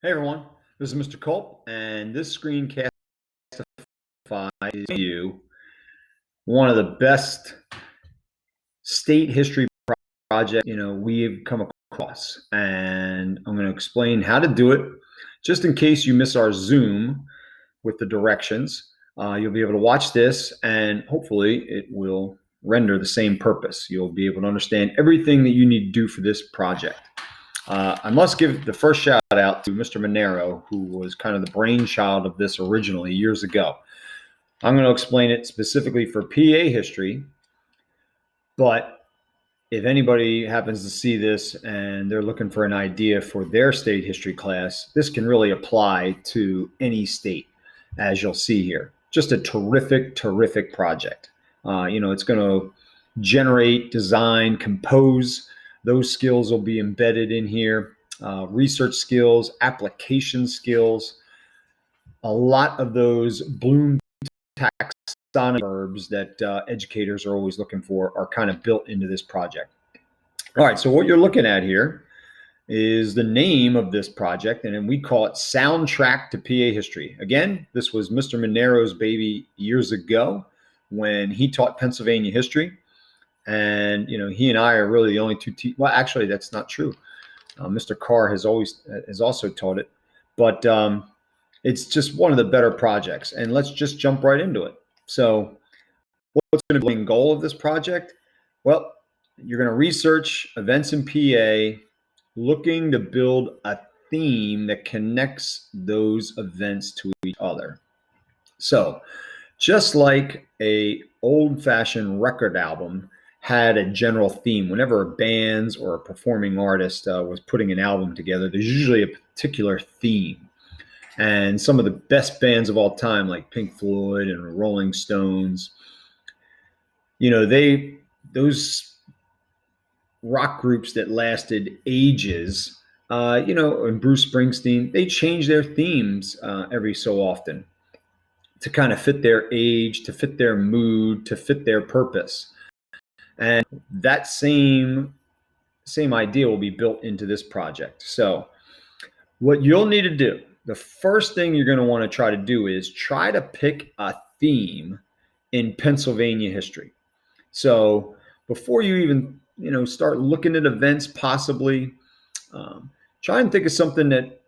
Hey everyone, this is Mr. Culp, and this screencast is you one of the best state history projects we've come across, and I'm going to explain how to do it. Just in case you miss our Zoom with the directions, you'll be able to watch this, and hopefully it will render the same purpose. You'll be able to understand everything that you need to do for this project. I must give the first shout out to Mr. Monero, who was kind of the brainchild of this originally years ago. I'm going to explain it specifically for PA history, but if anybody happens to see this and they're looking for an idea for their state history class, this can really apply to any state, as you'll see here. Just a terrific, terrific project. It's going to generate, design, compose. Those skills will be embedded in here. Research skills, application skills. A lot of those Bloom taxonomy verbs that educators are always looking for are kind of built into this project. All right, so what you're looking at here is the name of this project, and then we call it Soundtrack to PA History. Again, this was Mr. Monero's baby years ago when he taught Pennsylvania history. And, he and I are really the only two well, actually, that's not true. Mr. Carr has also taught it, but it's just one of the better projects. And let's just jump right into it. So what's going to be the goal of this project? Well, you're going to research events in PA, looking to build a theme that connects those events to each other. So just like a old-fashioned record album had a general theme, whenever bands or a performing artist was putting an album together, there's usually a particular theme. And some of the best bands of all time, like Pink Floyd and Rolling Stones, those rock groups that lasted ages, and Bruce Springsteen, they change their themes every so often to kind of fit their age, to fit their mood, to fit their purpose. And that same idea will be built into this project. So what you'll need to do, the first thing you're going to want to try to do is try to pick a theme in Pennsylvania history. So before you even, start looking at events, possibly try and think of something that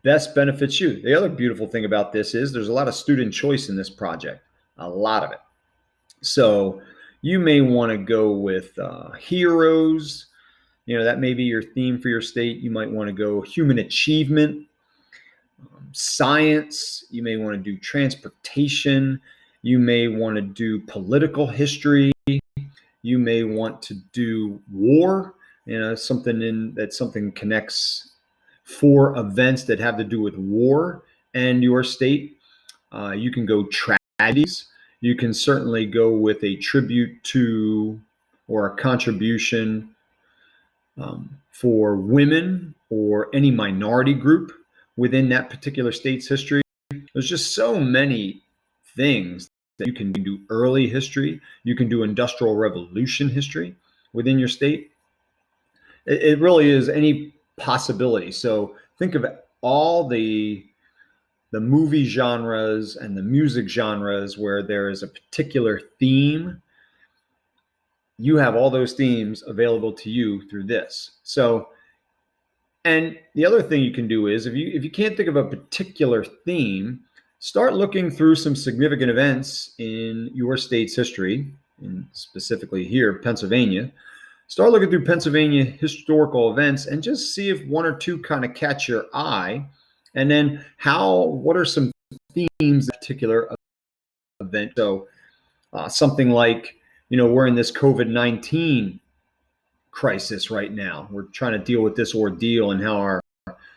best benefits you. The other beautiful thing about this is there's a lot of student choice in this project, a lot of it. So you may want to go with heroes. That may be your theme for your state. You might want to go human achievement, science. You may want to do transportation. You may want to do political history. You may want to do war. Something connects 4 events that have to do with war and your state. You can go tragedies. You can certainly go with a tribute to or a contribution for women or any minority group within that particular state's history. There's just so many things that you can do. Early history, you can do Industrial Revolution history within your state. It really is any possibility. So think of all the movie genres and the music genres where there is a particular theme. You have all those themes available to you through this. So, and the other thing you can do is if you can't think of a particular theme, start looking through some significant events in your state's history, and specifically here, Pennsylvania. Start looking through Pennsylvania historical events and just see if 1 or 2 kind of catch your eye. And then what are some themes in a particular event? So something like, we're in this COVID-19 crisis right now. We're trying to deal with this ordeal and how our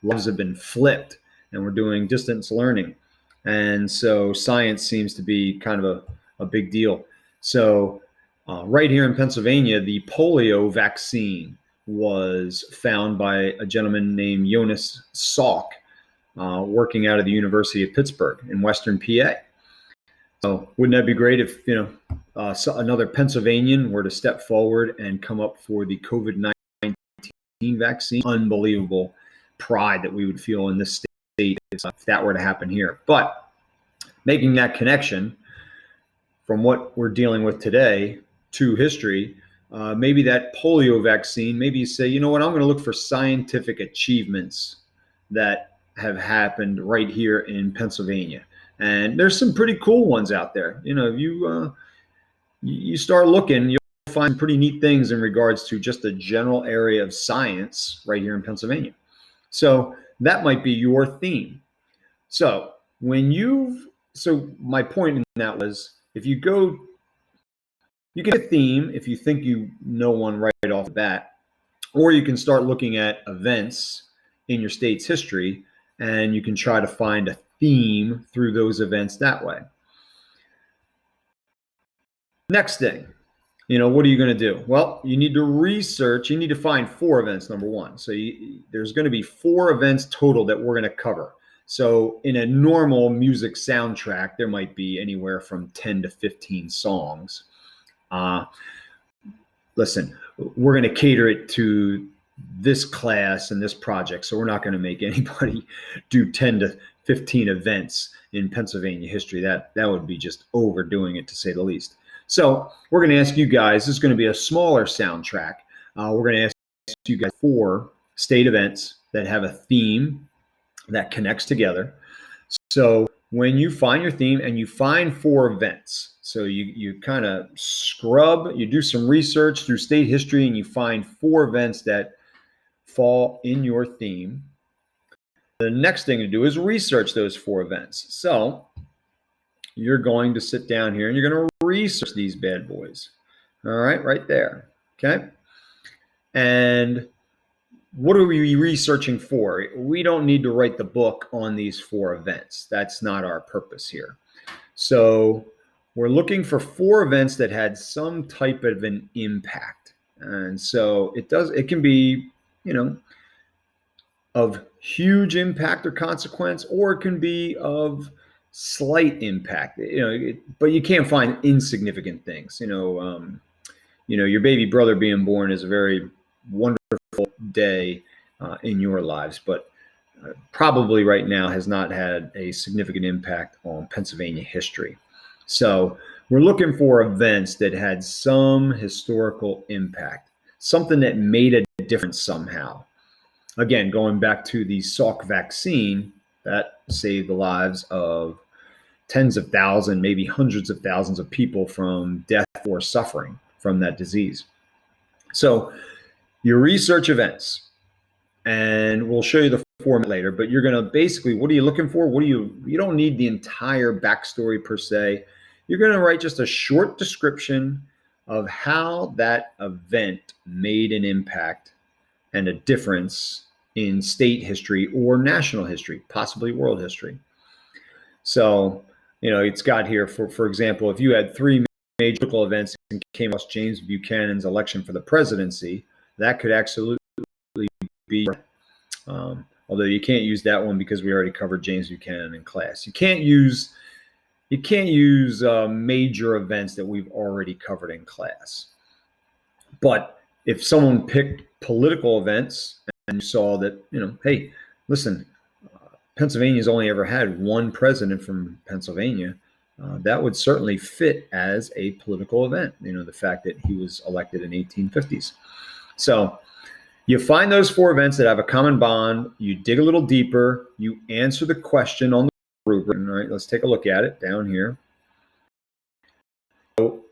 lives have been flipped, and we're doing distance learning. And so science seems to be kind of a big deal. So right here in Pennsylvania, the polio vaccine was found by a gentleman named Jonas Salk, working out of the University of Pittsburgh in Western PA. So wouldn't that be great if another Pennsylvanian were to step forward and come up for the COVID-19 vaccine? Unbelievable pride that we would feel in this state if that were to happen here. But making that connection from what we're dealing with today to history, maybe that polio vaccine, maybe you say, you know what, I'm going to look for scientific achievements that have happened right here in Pennsylvania. And there's some pretty cool ones out there. You know, you start looking, you'll find pretty neat things in regards to just the general area of science right here in Pennsylvania. So that might be your theme. So my point in that was, if you go, you get a theme if you think you know one right off the bat, or you can start looking at events in your state's history and you can try to find a theme through those events that way. Next thing, what are you going to do? Well, you need to research. You need to find 4 events, number one. So there's going to be 4 events total that we're going to cover. So in a normal music soundtrack, there might be anywhere from 10 to 15 songs. Listen, we're going to cater it to this class and this project. So we're not going to make anybody do 10 to 15 events in Pennsylvania history. That would be just overdoing it, to say the least. So we're going to ask you guys, this is going to be a smaller soundtrack. We're going to ask you guys 4 state events that have a theme that connects together. So when you find your theme and you find 4 events, so you kind of scrub, you do some research through state history and you find 4 events that fall in your theme. The next thing to do is research those 4 events. So you're going to sit down here and you're going to research these bad boys. All right there. Okay. And what are we researching for? We don't need to write the book on these 4 events. That's not our purpose here. So we're looking for 4 events that had some type of an impact. And so it can be, of huge impact or consequence, or it can be of slight impact, but you can't find insignificant things. Your baby brother being born is a very wonderful day in your lives, but probably right now has not had a significant impact on Pennsylvania history. So we're looking for events that had some historical impact, something that made a difference somehow. Again, going back to the Salk vaccine that saved the lives of tens of thousands, maybe hundreds of thousands of people from death or suffering from that disease. So you research events, and we'll show you the format later, but you're going to basically, what are you looking for? You don't need the entire backstory per se. You're going to write just a short description of how that event made an impact and a difference in state history or national history, possibly world history. So, it's got here, for example, if you had 3 major political events and came across James Buchanan's election for the presidency, that could absolutely be, although you can't use that one because we already covered James Buchanan in class. You can't use major events that we've already covered in class. But if someone picked political events and you saw that, hey, listen, Pennsylvania's only ever had 1 president from Pennsylvania, that would certainly fit as a political event, the fact that he was elected in 1850s. So you find those 4 events that have a common bond, you dig a little deeper, you answer the question on the rubric. All right, let's take a look at it down here. So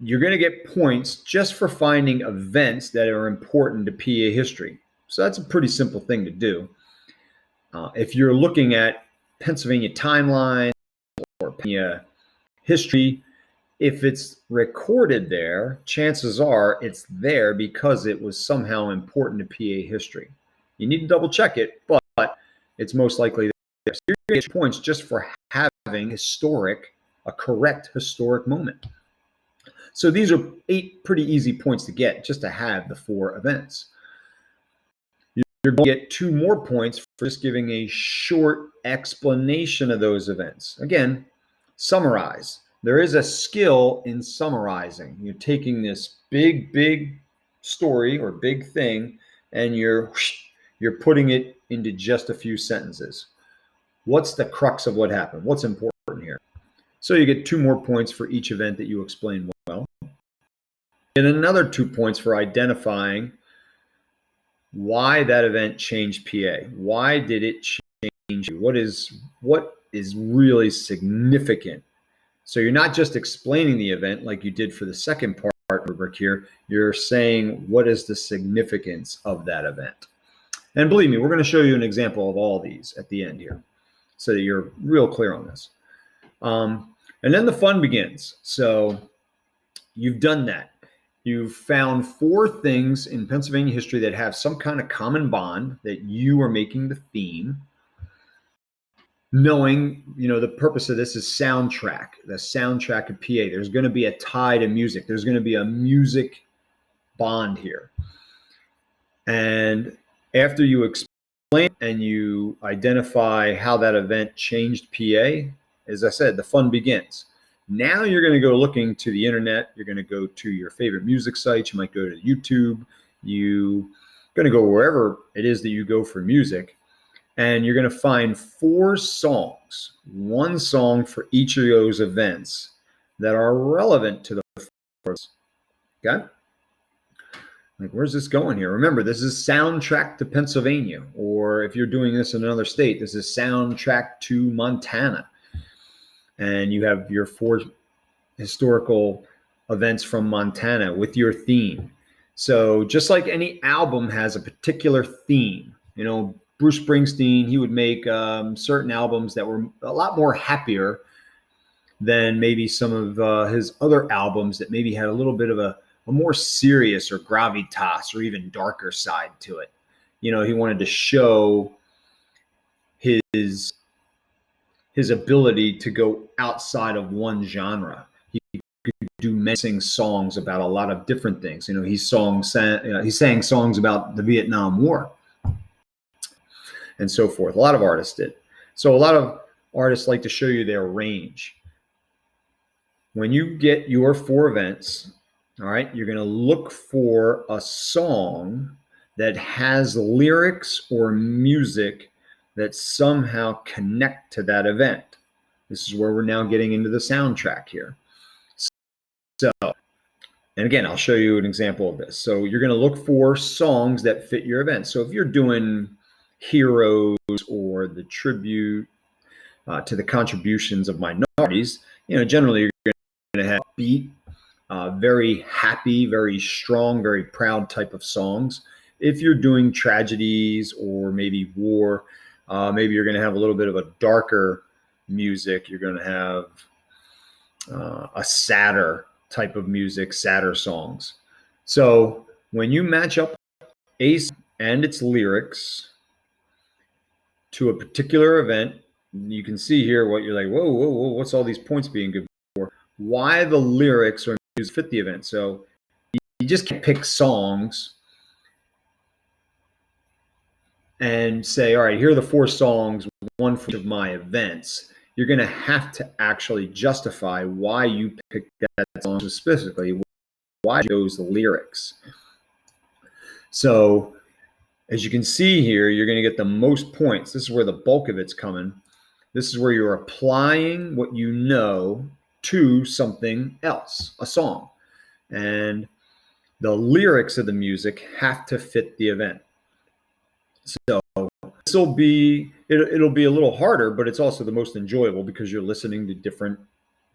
you're going to get points just for finding events that are important to PA history. So that's a pretty simple thing to do. If you're looking at Pennsylvania timeline or Pennsylvania history, if it's recorded there, chances are it's there because it was somehow important to PA history. You need to double check it, but it's most likely there. So you're going to get points just for having a correct historic moment. So these are 8 pretty easy points to get, just to have the 4 events. You're going to get 2 more points for just giving a short explanation of those events. Again, summarize. There is a skill in summarizing. You're taking this big story or big thing, and you're You're putting it into just a few sentences. What's the crux of what happened? What's important here? So you get 2 more points for each event that you explain well. And another 2 points for identifying why that event changed PA. Why did it change? What is really significant? So you're not just explaining the event like you did for the second part rubric here. You're saying, what is the significance of that event? And believe me, we're going to show you an example of all these at the end here so that you're real clear on this. And then the fun begins. So you've done that. You've found 4 things in Pennsylvania history that have some kind of common bond that you are making the theme. Knowing, the purpose of this is soundtrack, the soundtrack of PA. There's going to be a tie to music. There's going to be a music bond here. And after you explain and you identify how that event changed PA, as I said, the fun begins. Now you're going to go looking to the internet. You're going to go to your favorite music sites. You might go to YouTube. You're going to go wherever it is that you go for music. And you're going to find 4 songs, 1 song for each of those events that are relevant to the first. Okay? Like, where's this going here? Remember, this is soundtrack to Pennsylvania. Or if you're doing this in another state, this is soundtrack to Montana. And you have your 4 historical events from Montana with your theme. So just like any album has a particular theme, Bruce Springsteen, he would make certain albums that were a lot more happier than maybe some of his other albums that maybe had a little bit of a more serious or gravitas or even darker side to it. He wanted to show his ability to go outside of one genre. He could sing songs about a lot of different things. He sang songs about the Vietnam War and so forth. A lot of artists did. So a lot of artists like to show you their range. When you get your 4 events, all right, you're going to look for a song that has lyrics or music that somehow connect to that event. This is where we're now getting into the soundtrack here. So, and again, I'll show you an example of this. So you're going to look for songs that fit your event. So if you're doing Heroes or the tribute to the contributions of minorities, generally you're going to have beat, very happy, very strong, very proud type of songs. If you're doing tragedies or maybe war, maybe you're going to have a little bit of a darker music. You're going to have a sadder type of music, sadder songs. So when you match up a song and its lyrics to a particular event, you can see here what you're like, whoa, what's all these points being good for? Why the lyrics or music fit the event. So you just can't pick songs and say, all right, here are the 4 songs, 1 for each of my events. You're going to have to actually justify why you picked that song specifically, why you chose the lyrics. So as you can see here, you're going to get the most points. This is where the bulk of it's coming. This is where you're applying what you know to something else, a song. And the lyrics of the music have to fit the event. So it'll be a little harder, but it's also the most enjoyable because you're listening to different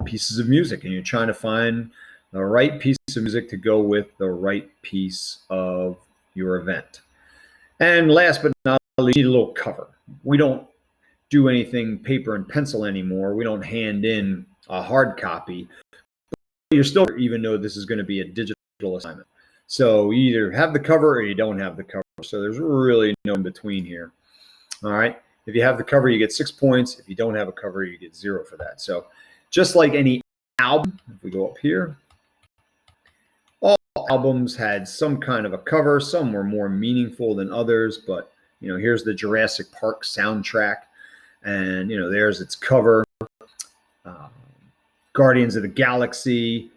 pieces of music and you're trying to find the right piece of music to go with the right piece of your event. And last but not least, you need a little cover. We don't do anything paper and pencil anymore. We don't hand in a hard copy. But you're still, even though this is going to be a digital assignment. So you either have the cover or you don't have the cover. So there's really no in between here. All right. If you have the cover, you get 6 points. If you don't have a cover, you get 0 for that. So just like any album, if we go up here, all albums had some kind of a cover. Some were more meaningful than others, but here's the Jurassic Park soundtrack, and there's its cover. Guardians of the Galaxy,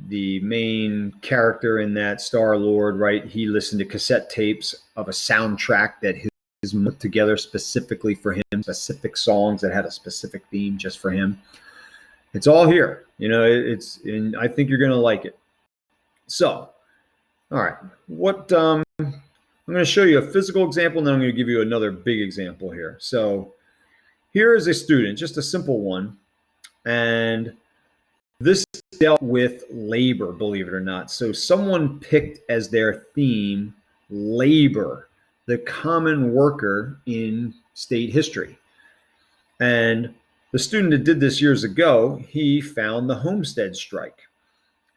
the main character in that, Star-Lord, right? He listened to cassette tapes of a soundtrack that his put together specifically for him, specific songs that had a specific theme just for him. It's all here. And I think you're going to like it. So, all right, I'm going to show you a physical example, and then I'm going to give you another big example here. So here is a student, just a simple one, and this dealt with labor, believe it or not. So someone picked as their theme labor, the common worker in state history. And the student that did this years ago, he found the Homestead strike.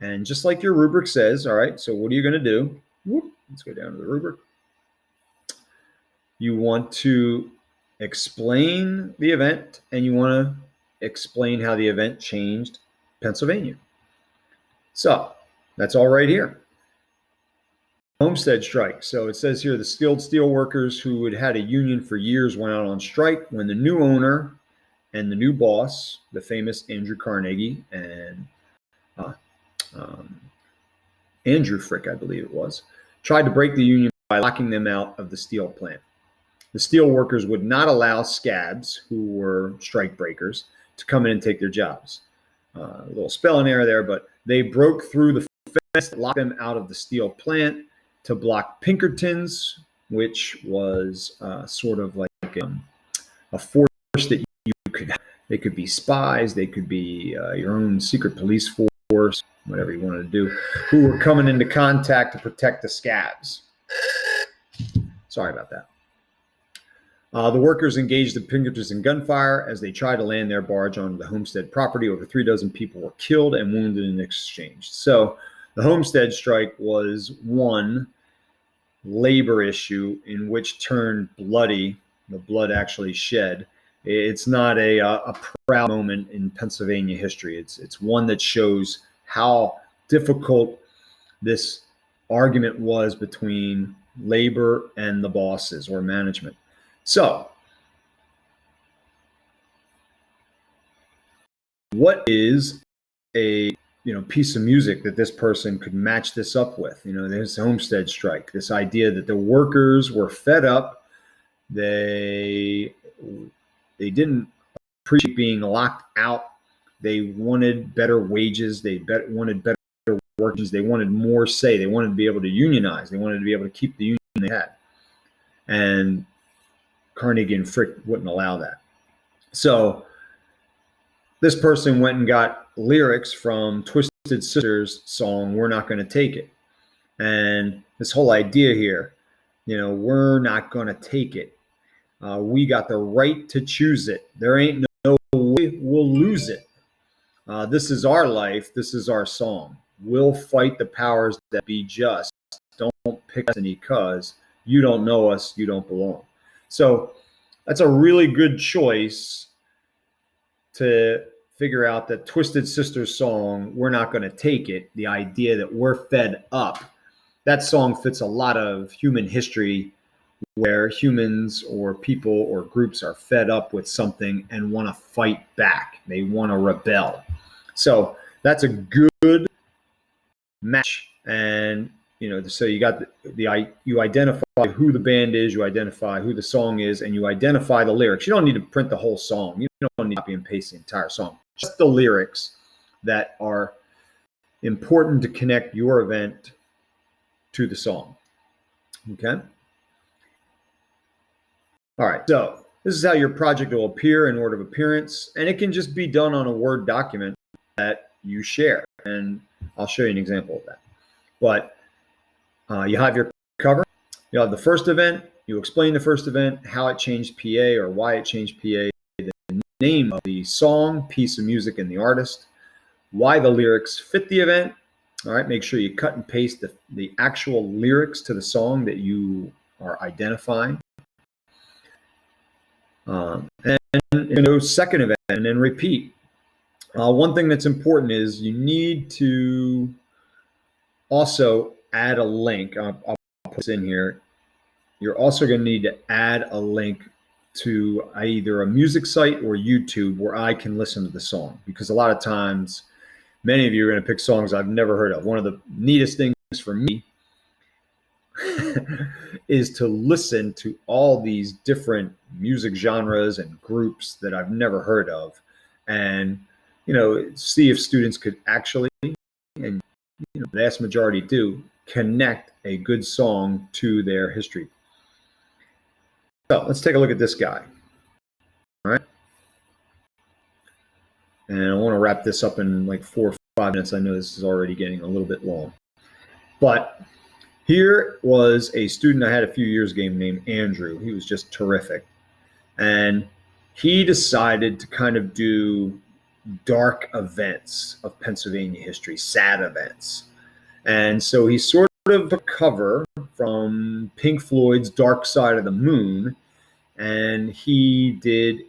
And just like your rubric says, all right, so what are you going to do? Let's go down to the rubric. You want to explain the event, and you want to explain how the event changed Pennsylvania. So that's all right here. Homestead strike. So it says here the skilled steel workers who had had a union for years went out on strike when the new owner and the new boss, the famous Andrew Carnegie and Andrew Frick, I believe it was, tried to break the union by locking them out of the steel plant. The steel workers would not allow scabs, who were strike breakers, to come in and take their jobs. A little spelling error there, but they broke through the fence, locked them out of the steel plant to block Pinkertons, which was sort of like a force that you could have. They could be spies, they could be your own secret police force, whatever you wanted to do, who were coming into contact to protect the scabs. Sorry about that. The workers engaged the Pinkertons in gunfire as they tried to land their barge onto the Homestead property. Over 3 dozen people were killed and wounded in exchange. So the Homestead strike was one labor issue in which turned bloody. The blood actually shed. It's not a proud moment in Pennsylvania history. It's one that shows how difficult this argument was between labor and the bosses or management. So, what is a piece of music that this person could match this up with? There's Homestead strike. This idea that the workers were fed up. They didn't appreciate being locked out. They wanted better wages. They wanted better workers. They wanted more say. They wanted to be able to unionize. They wanted to be able to keep the union they had. And Carnegie and Frick wouldn't allow that. So this person went and got lyrics from Twisted Sister's song, "We're Not Gonna Take It." And this whole idea here, we're not going to take it. We got the right to choose it. There ain't no way we'll lose it. This is our life. This is our song. We'll fight the powers that be just. Don't pick us any cause you don't know us, you don't belong. So that's a really good choice to figure out that Twisted Sister's song, "We're Not Gonna Take It," the idea that we're fed up, that song fits a lot of human history where humans or people or groups are fed up with something and want to fight back. They want to rebel. So that's a good match. And so you got you identify who the band is, you identify who the song is, and you identify the lyrics. You don't need to print the whole song. You don't need to copy and paste the entire song. Just the lyrics that are important to connect your event to the song. Okay? All right, so this is how your project will appear in order of appearance, and it can just be done on a Word document that you share, and I'll show you an example of that. But you have your cover, you have the first event, you explain the first event, how it changed PA or why it changed PA, the name of the song, piece of music, and the artist, why the lyrics fit the event. All right, make sure you cut and paste the actual lyrics to the song that you are identifying. And second event, and then repeat. One thing that's important is you need to also add a link. I'll put this in here. You're also going to need to add a link to either a music site or YouTube where I can listen to the song, because a lot of times many of you are going to pick songs I've never heard of. One of the neatest things for me is to listen to all these different music genres and groups that I've never heard of, and see if students could actually, and the vast majority do, connect a good song to their history. So let's take a look at this guy. All right. And I want to wrap this up in like 4 or 5 minutes. I know this is already getting a little bit long. But here was a student I had a few years ago named Andrew. He was just terrific. And he decided to kind of do dark events of Pennsylvania history, sad events. And so he sort of took a cover from Pink Floyd's Dark Side of the Moon, and he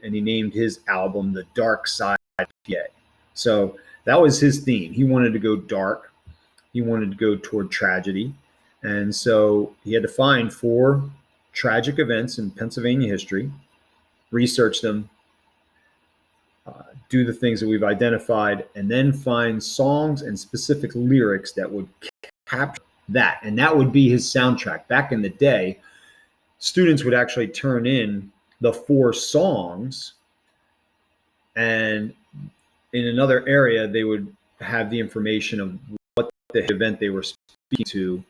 named his album The Dark Side of PA. So that was his theme. He wanted to go dark. He wanted to go toward tragedy. And so he had to find 4 tragic events in Pennsylvania history, research them, do the things that we've identified, and then find songs and specific lyrics that would capture that. And that would be his soundtrack. Back in the day, students would actually turn in the 4 songs, and in another area, they would have the information of what the event they were speaking to.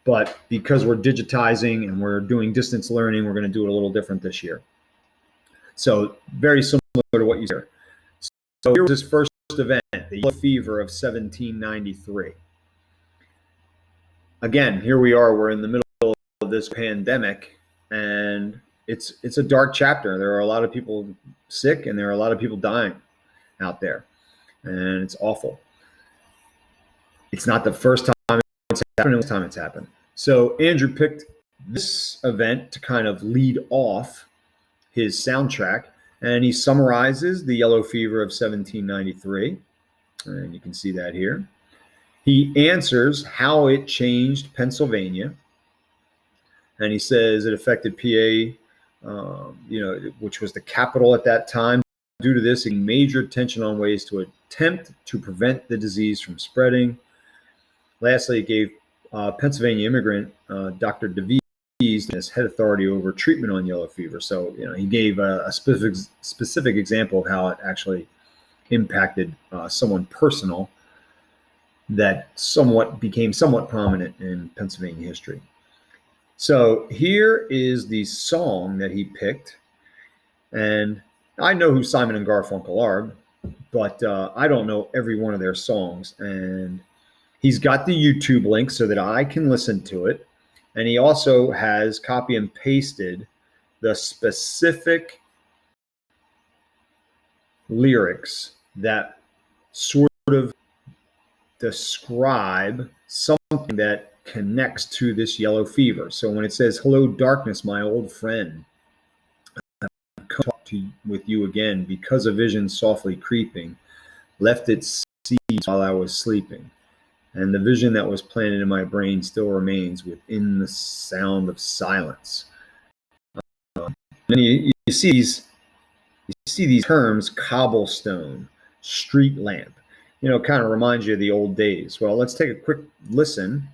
But because we're digitizing and we're doing distance learning, we're going to do it a little different this year. So very similar to what you hear. So here was his first event, the Yellow Fever of 1793. Again, here we are. We're in the middle of this pandemic, and it's a dark chapter. There are a lot of people sick, and there are a lot of people dying out there, and it's awful. It's not the first time it's happened, it's the time it's happened. So Andrew picked this event to kind of lead off his soundtrack, and he summarizes the Yellow Fever of 1793, and you can see that here. He answers how it changed Pennsylvania, and he says it affected PA, which was the capital at that time. Due to this, major attention on ways to attempt to prevent the disease from spreading. Lastly, it gave Pennsylvania immigrant Dr. DeVries as head authority over treatment on yellow fever. So, he gave a specific example of how it actually impacted someone personal that became somewhat prominent in Pennsylvania history. So here is the song that he picked, and I know who Simon and Garfunkel are, but I don't know every one of their songs. And he's got the YouTube link so that I can listen to it. And he also has copy and pasted the specific lyrics that sort of describe something that connects to this yellow fever. So when it says, "Hello, darkness, my old friend, I've come to talk with you again because a vision softly creeping left its seeds while I was sleeping. And the vision that was planted in my brain still remains within the sound of silence." And you see these terms: cobblestone, street lamp. Kind of reminds you of the old days. Well, let's take a quick listen.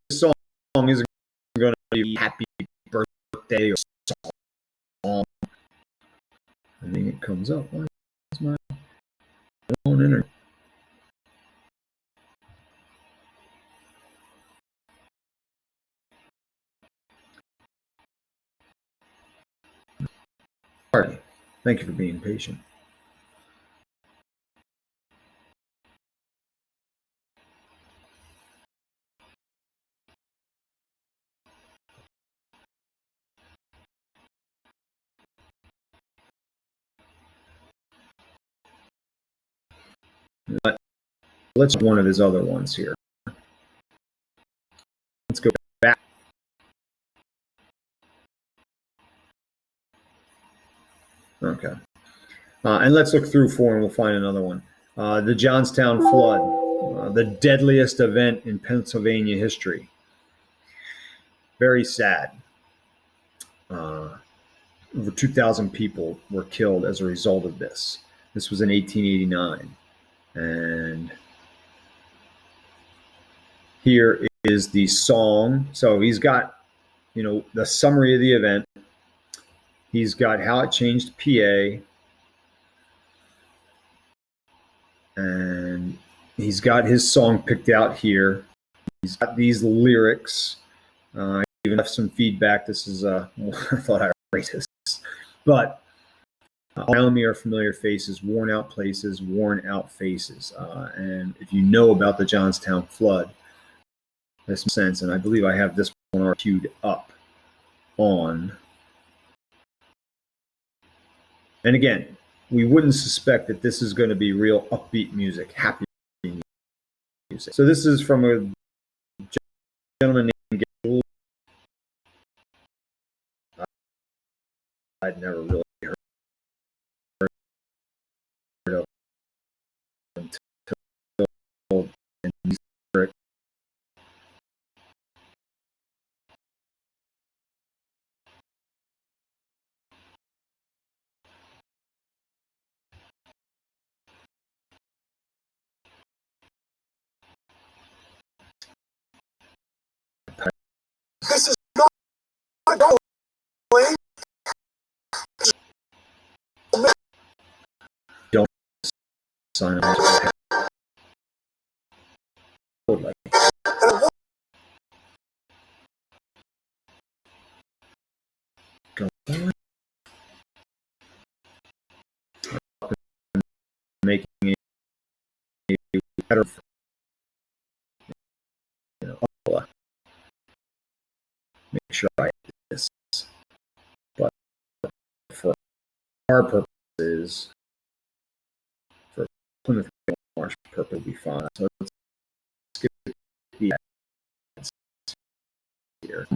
This song isn't going to be happy birthday or song. I think it comes up. Why is my phone internet? Sorry. Thank you for being patient. But let's one of his other ones here. Let's go back. Okay. And let's look through 4 and we'll find another one. The Johnstown Flood, the deadliest event in Pennsylvania history. very sad. Over 2,000 people were killed as a result of this. This was in 1889. And here is the song. So he's got, the summary of the event. He's got how it changed PA. And he's got his song picked out here. He's got these lyrics. I even left some feedback. This is, I thought I read this. But around me are familiar faces, worn out places, worn out faces. And if you know about the Johnstown flood, this makes sense. And I believe I have this one queued up on. And again, we wouldn't suspect that this is going to be real upbeat music, happy music. So this is from a gentleman named Gabriel. I'd never really heard of until and this is not going. Don't sign up. Making it better, make sure I hit this. But for our purposes, for Plymouth Marsh purpose, will be fine. So let's skip the ads here.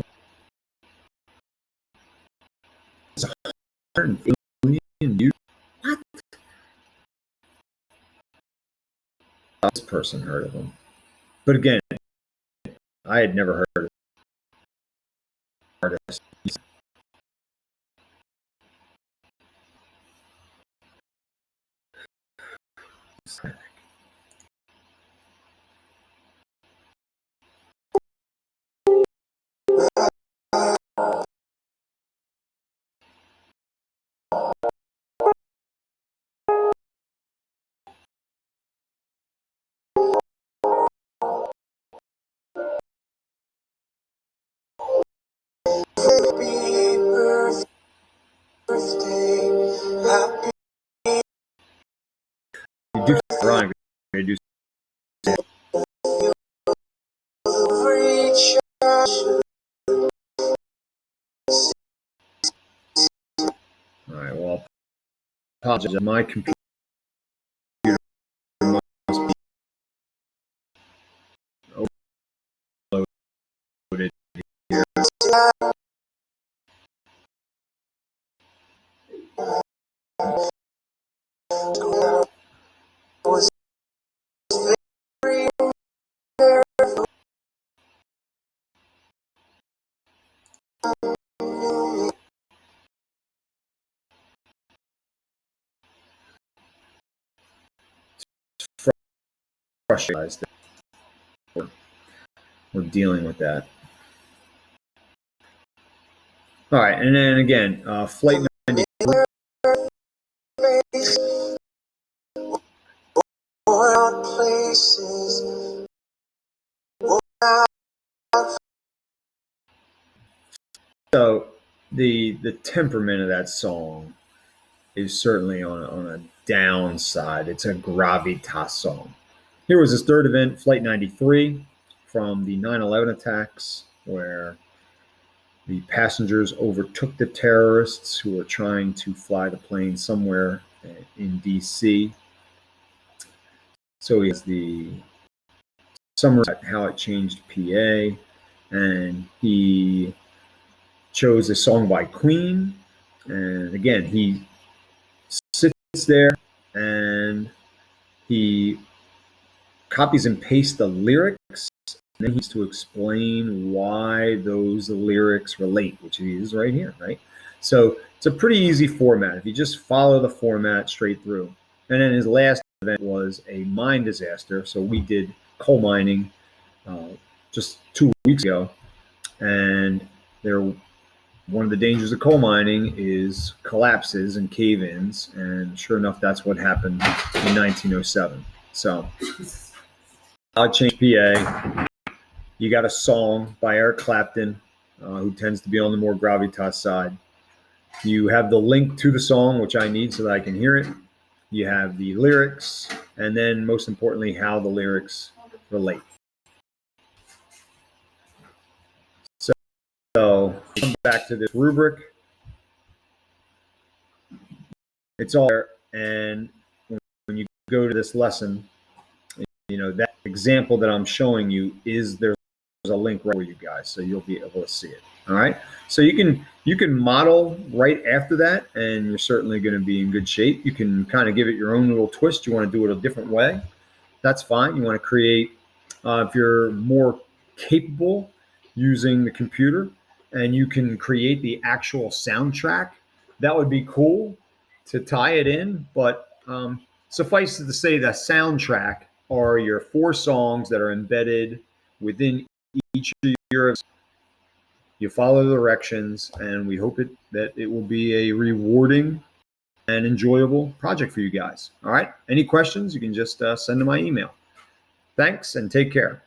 It's 108 million views. What? This person heard of him. But again, I had never heard of artist. You do rhyme. You do. All right. Well, apologize. My computer must be overloaded here. Frustrated. We're dealing with that. All right, and then again, Flight 93. So the temperament of that song is certainly on a downside. It's a gravitas song. Here was his third event, Flight 93, from the 9/11 attacks, where the passengers overtook the terrorists who were trying to fly the plane somewhere in D.C. So he has the summary of how it changed PA, and he chose a song by Queen. And again, he sits there and he copies and pastes the lyrics then he needs to explain why those lyrics relate, which he is right here, right? So it's a pretty easy format if you just follow the format straight through. And then his last event was a mine disaster. So we did coal mining just 2 weeks ago, and there one of the dangers of coal mining is collapses and cave-ins, and sure enough, that's what happened in 1907. So, I'll change PA. You got a song by Eric Clapton, who tends to be on the more gravitas side. You have the link to the song, which I need so that I can hear it. You have the lyrics, and then most importantly, how the lyrics relate. So come back to this rubric. It's all there, and when you go to this lesson, that example that I'm showing you there's a link right for you guys, so you'll be able to see it. All right, so you can model right after that, and you're certainly going to be in good shape. You can kind of give it your own little twist. You want to do it a different way, that's fine. You want to create, if you're more capable using the computer, and you can create the actual soundtrack, that would be cool to tie it in. But suffice it to say, the soundtrack are your 4 songs that are embedded within each of your. You follow the directions, and we hope that it will be a rewarding and enjoyable project for you guys. All right. Any questions? You can just send them my email. Thanks, and take care.